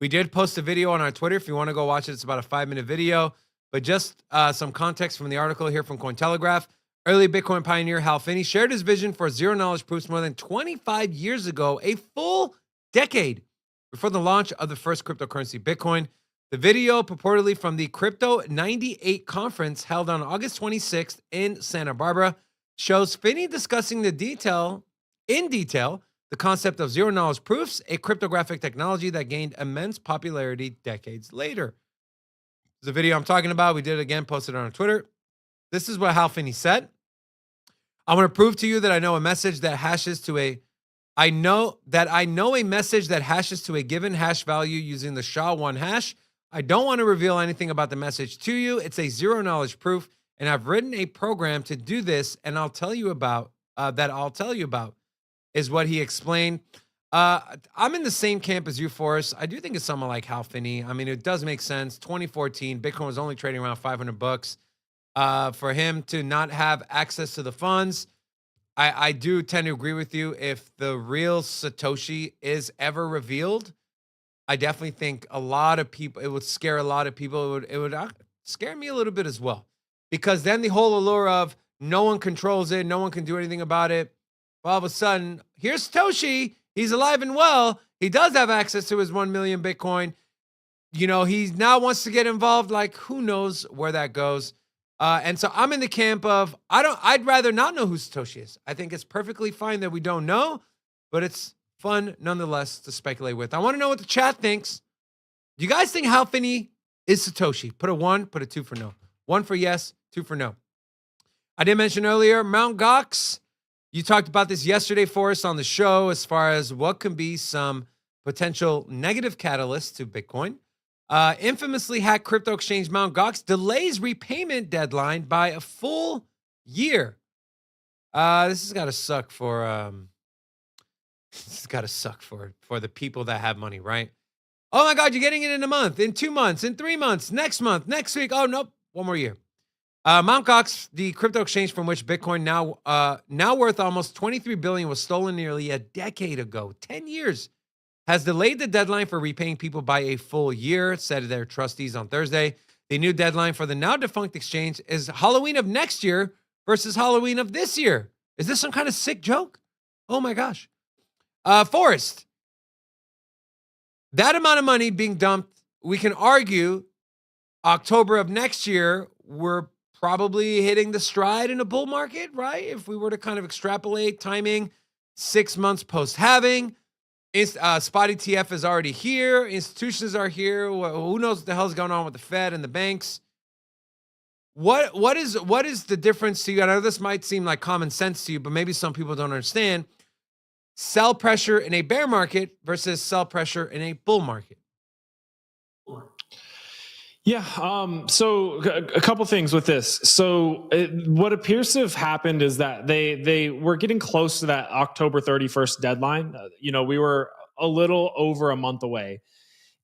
We did post a video on our Twitter. If you want to go watch it, it's about a 5-minute video. But just some context from the article here from Cointelegraph. Early Bitcoin pioneer Hal Finney shared his vision for zero knowledge proofs more than 25 years ago, a full decade before the launch of the first cryptocurrency, Bitcoin. The video, purportedly from the Crypto 98 conference held on August 26th in Santa Barbara, shows Finney discussing in detail the concept of zero knowledge proofs, a cryptographic technology that gained immense popularity decades later. The video I'm talking about, we did again, posted on our Twitter. This is what Hal Finney said. I want to prove to you that I know a message that hashes to a message that hashes to a given hash value using the SHA-1 hash. I don't want to reveal anything about the message to you. It's a zero knowledge proof, and I've written a program to do this, and I'll tell you about is what he explained. I'm in the same camp as you, Forrest. I do think it's someone like Hal Finney. I mean, it does make sense. 2014, Bitcoin was only trading around $500. For him to not have access to the funds, I do tend to agree with you. If the real Satoshi is ever revealed, I definitely think a lot of people, it would scare a lot of people. It would scare me a little bit as well, because then the whole allure of no one controls it, no one can do anything about it. All of a sudden, here's Satoshi. He's alive and well. He does have access to his 1 million Bitcoin. He now wants to get involved. Like, who knows where that goes? And so I'm in the camp of, I'd rather not know who Satoshi is. I think it's perfectly fine that we don't know, but it's fun nonetheless to speculate with. I want to know what the chat thinks. Do you guys think Hal Finney is Satoshi? Put a 1, put a 2 for no. 1 for yes, 2 for no. I did mention earlier, Mt. Gox. You talked about this yesterday for us on the show as far as what can be some potential negative catalysts to Bitcoin. Infamously hacked crypto exchange Mt. Gox delays repayment deadline by a full year. This has got to suck for the people that have money, right? Oh my God, you're getting it in a month, in 2 months, in 3 months, next month, next week. Oh nope, 1 more year. Mt. Gox, the crypto exchange from which Bitcoin now worth almost $23 billion, was stolen nearly a decade ago. 10 years. Has delayed the deadline for repaying people by a full year, said their trustees on Thursday. The new deadline for the now defunct exchange is Halloween of next year versus Halloween of this year. Is this some kind of sick joke? Oh my gosh. Forrest, that amount of money being dumped, we can argue October of next year, we're probably hitting the stride in a bull market, right? If we were to kind of extrapolate timing, 6 months post-halving. Spot ETF is already here. Institutions are here. Who knows what the hell's going on with the Fed and the banks? What is the difference to you? I know this might seem like common sense to you, but maybe some people don't understand. Sell pressure in a bear market versus sell pressure in a bull market. Yeah. So a couple things with this. So what appears to have happened is that they were getting close to that October 31st deadline. We were a little over a month away.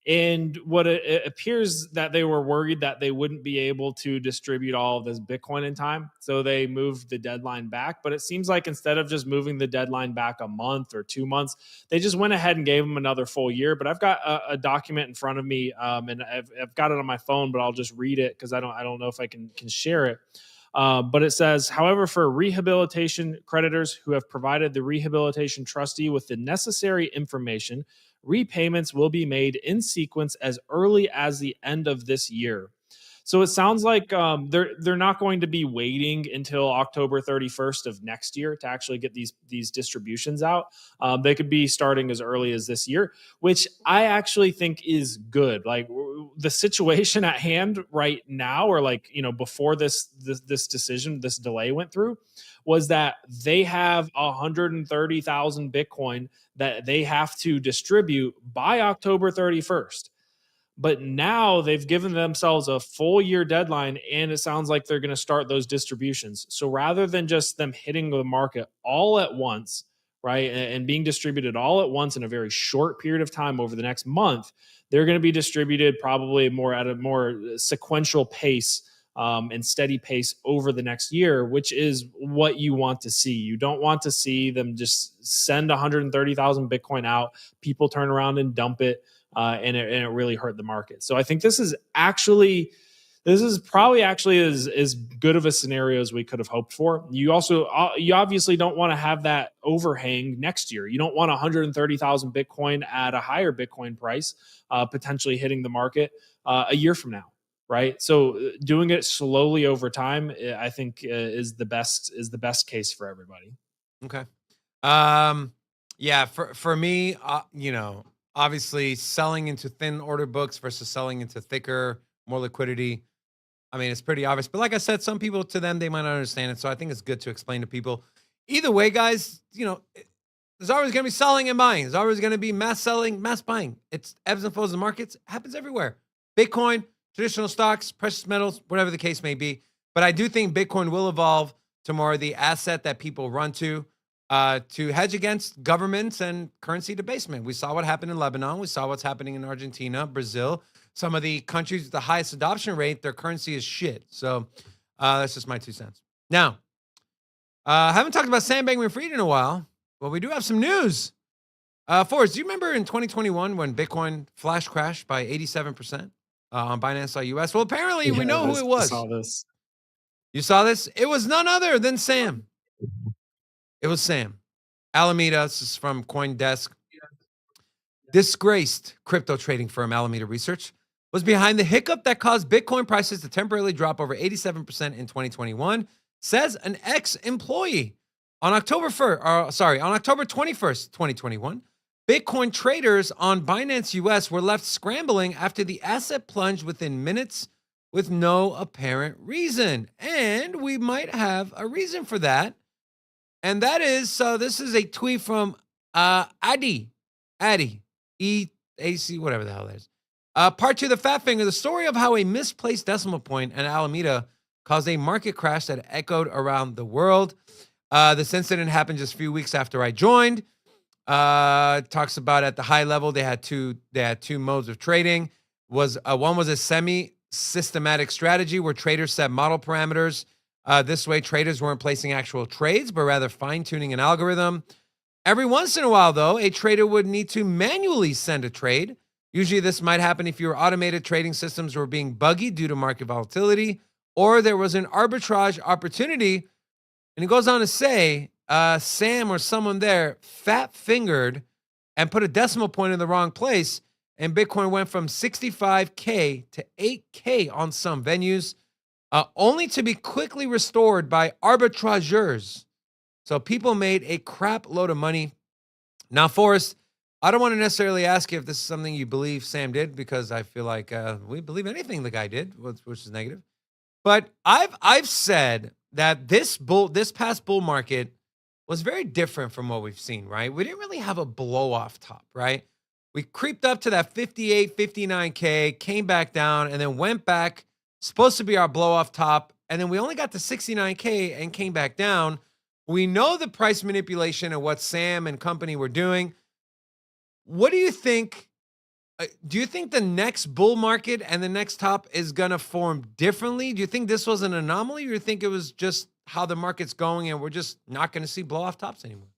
And what it appears that they were worried that they wouldn't be able to distribute all of this Bitcoin in time. So they moved the deadline back. But it seems like instead of just moving the deadline back a month or 2 months, they just went ahead and gave them another full year. But I've got a document in front of me, and I've got it on my phone, but I'll just read it because I don't know if I can share it. But it says, however, for rehabilitation creditors who have provided the rehabilitation trustee with the necessary information, repayments will be made in sequence as early as the end of this year. So it sounds like they're not going to be waiting until October 31st of next year to actually get these distributions out. They could be starting as early as this year, which I actually think is good. Like the situation at hand right now, or like, before this decision, this delay went through, was that they have 130,000 Bitcoin that they have to distribute by October 31st. But now they've given themselves a full year deadline, and it sounds like they're going to start those distributions. So rather than just them hitting the market all at once, right, and being distributed all at once in a very short period of time over the next month, they're going to be distributed probably at a more sequential pace and steady pace over the next year, which is what you want to see. You don't want to see them just send 130,000 Bitcoin out, people turn around and dump it, and it really hurt the market. So I think this is probably as good of a scenario as we could have hoped for. You obviously don't want to have that overhang next year. You don't want 130,000 Bitcoin at a higher Bitcoin price potentially hitting the market a year from now. Right. So doing it slowly over time, I think is the best case for everybody. Okay. Yeah. For me, obviously selling into thin order books versus selling into thicker, more liquidity. I mean, it's pretty obvious, but like I said, some people, to them, they might not understand it. So I think it's good to explain to people. Either way, guys, there's always going to be selling and buying. There's always going to be mass selling, mass buying. It's ebbs and flows in markets. It happens everywhere. Bitcoin, traditional stocks, precious metals, whatever the case may be. But I do think Bitcoin will evolve to more the asset that people run to hedge against governments and currency debasement. We saw what happened in Lebanon. We saw what's happening in Argentina, Brazil. Some of the countries with the highest adoption rate, their currency is shit. So that's just my 2 cents. Now, I haven't talked about Sam Bankman-Fried in a while, but we do have some news. Forrest, do you remember in 2021 when Bitcoin flash crashed by 87%? On Binance.us. Well, apparently we know who it was. I saw this. You saw this? It was none other than Sam. It was Sam. Alameda, this is from CoinDesk. Disgraced crypto trading firm Alameda Research was behind the hiccup that caused Bitcoin prices to temporarily drop over 87% in 2021, says an ex-employee. On October 21st, 2021, Bitcoin traders on Binance US were left scrambling after the asset plunged within minutes with no apparent reason. And we might have a reason for that. And that is, this is a tweet from Addy, E-A-C, whatever the hell that is. Part 2, the fat finger, the story of how a misplaced decimal point in Alameda caused a market crash that echoed around the world. This incident happened just a few weeks after I joined. Talks about at the high level they had two modes of trading. One was a semi-systematic strategy where traders set model parameters. This way, traders weren't placing actual trades, but rather fine-tuning an algorithm. Every once in a while, though, a trader would need to manually send a trade. Usually this might happen if your automated trading systems were being buggy due to market volatility, or there was an arbitrage opportunity. And he goes on to say, Sam or someone there fat-fingered and put a decimal point in the wrong place, and Bitcoin went from 65K to 8K on some venues, only to be quickly restored by arbitrageurs. So people made a crap load of money. Now, Forrest, I don't want to necessarily ask you if this is something you believe Sam did, because I feel like we believe anything the guy did, which is negative. But I've said that this past bull market was very different from what we've seen, right? We didn't really have a blow off top, right? We creeped up to that 58, 59K, came back down, and then went back, supposed to be our blow off top. And then we only got to 69K and came back down. We know the price manipulation and what Sam and company were doing. What do you think? Do you think the next bull market and the next top is going to form differently? Do you think this was an anomaly, or do you think it was just how the market's going and we're just not going to see blow off tops anymore?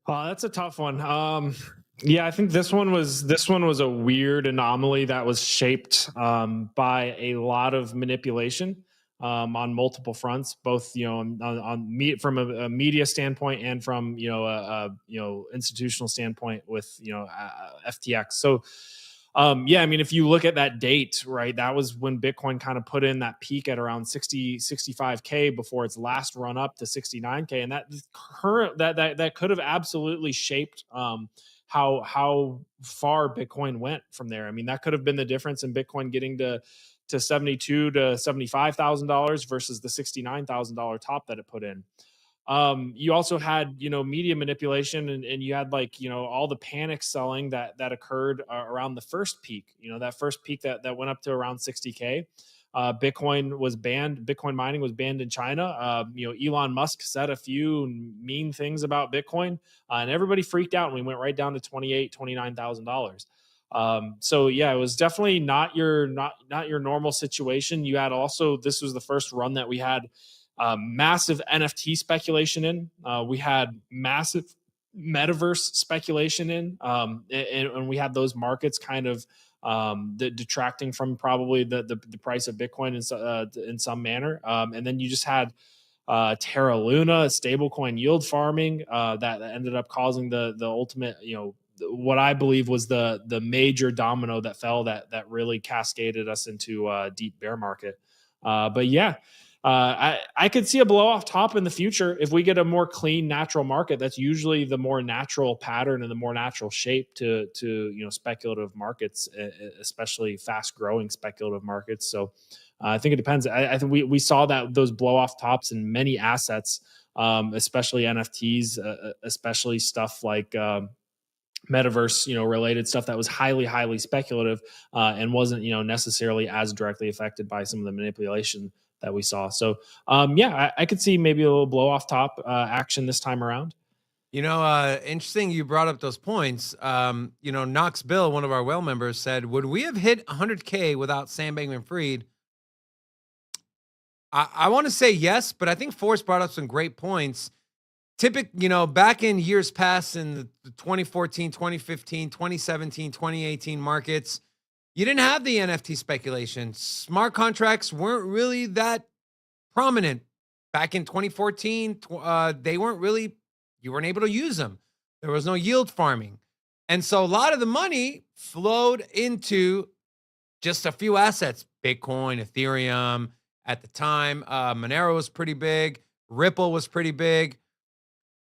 That's a tough one. Yeah, I think this one was a weird anomaly that was shaped by a lot of manipulation on multiple fronts, both from a media standpoint and from institutional standpoint with FTX. So Yeah, I mean, if you look at that date, right, that was when Bitcoin kind of put in that peak at around 65K before its last run up to 69K. And that could have absolutely shaped how far Bitcoin went from there. I mean, that could have been the difference in Bitcoin getting to $72,000 to $75,000 versus the $69,000 top that it put in. You also had, media manipulation, and you had all the panic selling that occurred around the first peak, that first peak that went up to around 60K. Bitcoin mining was banned in China. Elon Musk said a few mean things about Bitcoin, and everybody freaked out, and we went right down to $29,000. So yeah, it was definitely not your normal situation. You had also, this was the first run that we had massive NFT speculation in. We had massive metaverse speculation in, and we had those markets kind of detracting from probably the price of Bitcoin in some manner. And then you just had Terra Luna, stablecoin yield farming that ended up causing the ultimate, what I believe was the major domino that fell that really cascaded us into a deep bear market. But yeah. I could see a blow off top in the future if we get a more clean, natural market. That's usually the more natural pattern and the more natural shape to speculative markets, especially fast growing speculative markets. So I think it depends. I think we saw those blow off tops in many assets, especially NFTs, especially stuff like metaverse, related stuff that was highly speculative and wasn't, necessarily as directly affected by some of the manipulation that we saw. So yeah, I could see maybe a little blow off top action this time around. Interesting you brought up those points. Knox Bill, one of our whale members, said, would we have hit 100K without Sam Bankman-Fried? I want to say yes, but I think Forrest brought up some great points. Back in years past, in the 2014, 2015, 2017, 2018 markets, you didn't have the NFT speculation. Smart contracts weren't really that prominent. Back in 2014, they weren't really, you weren't able to use them. There was no yield farming. And so a lot of the money flowed into just a few assets, Bitcoin, Ethereum. At the time, Monero was pretty big. Ripple was pretty big.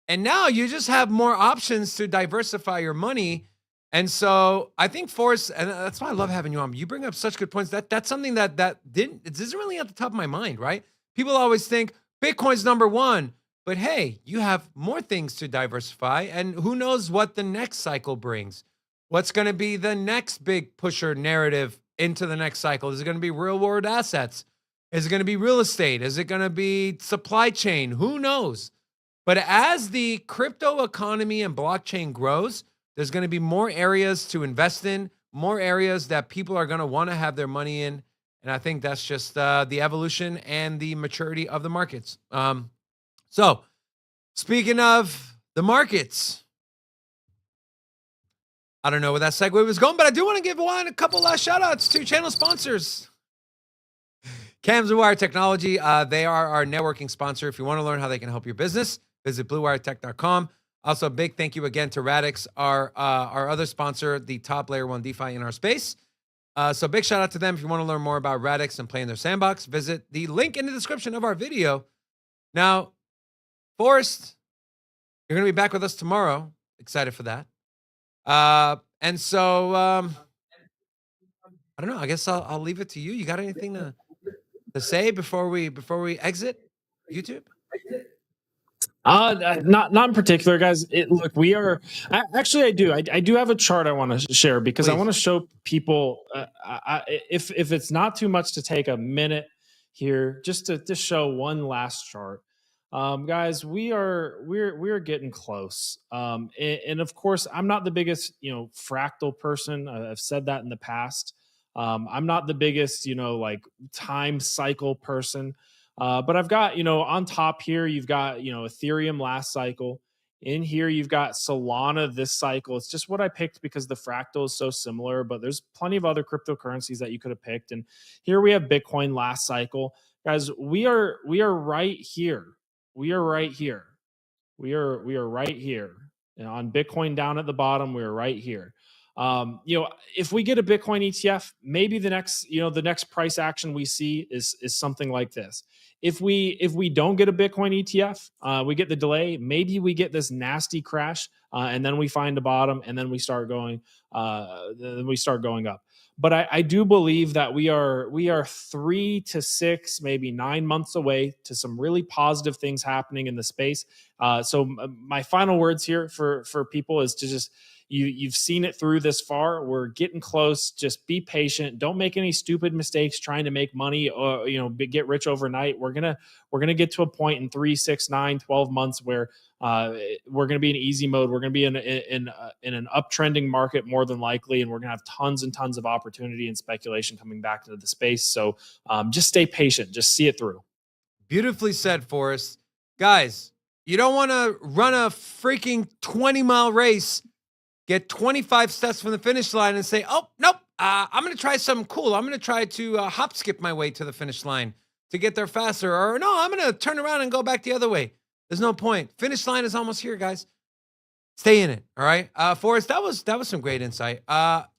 And now you just have more options to diversify your money. And so I think Forrest, and that's why I love having you on. You bring up such good points. That's something it isn't really at the top of my mind, right? People always think Bitcoin's number one, but hey, you have more things to diversify, and who knows what the next cycle brings? What's going to be the next big pusher narrative into the next cycle? Is it going to be real world assets? Is it going to be real estate? Is it going to be supply chain? Who knows? But as the crypto economy and blockchain grows, there's going to be more areas to invest in, more areas that people are going to want to have their money in. And I think that's just the evolution and the maturity of the markets. So speaking of the markets, I don't know where that segue was going, but I do want to give a couple last shout outs to channel sponsors. Cams Blue Wire Technology, they are our networking sponsor. If you want to learn how they can help your business, visit bluewiretech.com. Also, a big thank you again to Radix, our other sponsor, the top layer 1 DeFi in our space. So big shout out to them. If you want to learn more about Radix and play in their sandbox, visit the link in the description of our video. Now, Forrest, you're going to be back with us tomorrow. Excited for that. And so, I don't know. I guess I'll leave it to you. You got anything to say before we exit YouTube? Not in particular, guys. Look, we are actually. I do have a chart I want to share because I want to show people. If it's not too much to take a minute here, just to show one last chart, guys. We're getting close. And of course, I'm not the biggest fractal person. I've said that in the past. I'm not the biggest time cycle person. But I've got, on top here, you've got, Ethereum last cycle. In here, you've got Solana this cycle. It's just what I picked because the fractal is so similar, but there's plenty of other cryptocurrencies that you could have picked. And here we have Bitcoin last cycle. Guys, we are right here. We are right here. We are right here. And on Bitcoin down at the bottom, we are right here. If we get a Bitcoin ETF, maybe the next price action we see is something like this. If we don't get a Bitcoin ETF, we get the delay. Maybe we get this nasty crash, and then we find a bottom, and then we start going. Then we start going up. But I do believe that we are 3 to 6, maybe 9 months away to some really positive things happening in the space. So my final words here for people is to just. You've seen it through this far. We're getting close. Just be patient. Don't make any stupid mistakes trying to make money or get rich overnight. We're gonna get to a point in 3, 6, 9, 12 months where we're gonna be in easy mode. We're gonna be in an uptrending market more than likely, and we're gonna have tons and tons of opportunity and speculation coming back into the space. So just stay patient. Just see it through. Beautifully said, Forrest. Guys, you don't want to run a freaking 20-mile race. Get 25 steps from the finish line and say, oh, nope, I'm going to try something cool. I'm going to try to hop skip my way to the finish line to get there faster. Or no, I'm going to turn around and go back the other way. There's no point. Finish line is almost here, guys. Stay in it. All right. Forrest, that was some great insight.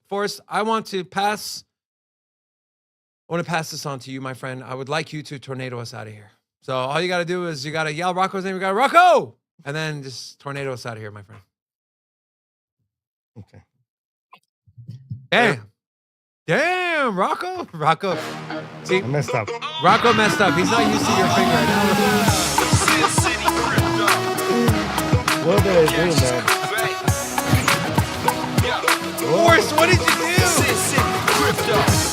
Forrest, I want to pass this on to you, my friend. I would like you to tornado us out of here. So all you got to do is you got to yell Rocco's name. You got to Rocco, and then just tornado us out of here, my friend. Okay. Damn, Rocco. See, I messed up. Rocco messed up. He's not used to your finger right now. What did I do, man? Forrest, what did you do?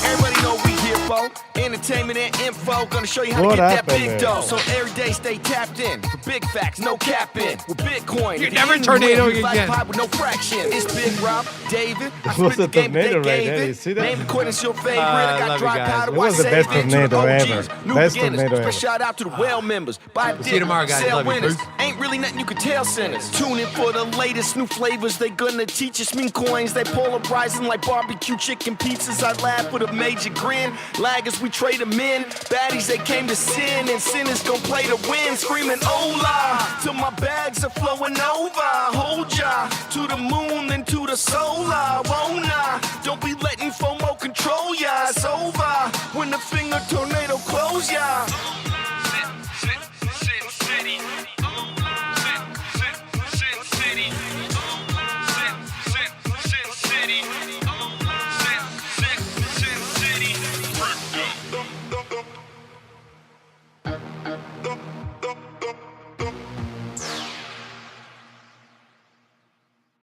Everybody know we here for entertainment and info. Gonna show you how What to get that happened big there? dough. So every day stay tapped in for big facts, no capping. With Bitcoin, You're if never you tornadoing win, like again. pie with no fraction. It's Big Rob, David. I It was split the a game, but they tornado right gave there. it. You see that? Name according's your favorite. I I got love dry you guys. powder. It was the I best save it to tornado the ever. OGs. New Best beginners. tornado ever. Special shout out to the well members. Buy See you tomorrow, guys. sell Love you. winners. Peace. Ain't really nothing you can tell sinners. Tune in for the latest new flavors. They gonna teach us mean coins. They polarizing like barbecue chicken pizzas. I laugh with a major grin. Laggers, we trade them in. Baddies, they came to sin. And sinners gon' play to win. Screaming, hola, till my bags are flowing over. Hold ya to the moon, then to the solar. Won't I? Don't be letting FOMO control ya. It's over when the finger tornado close ya.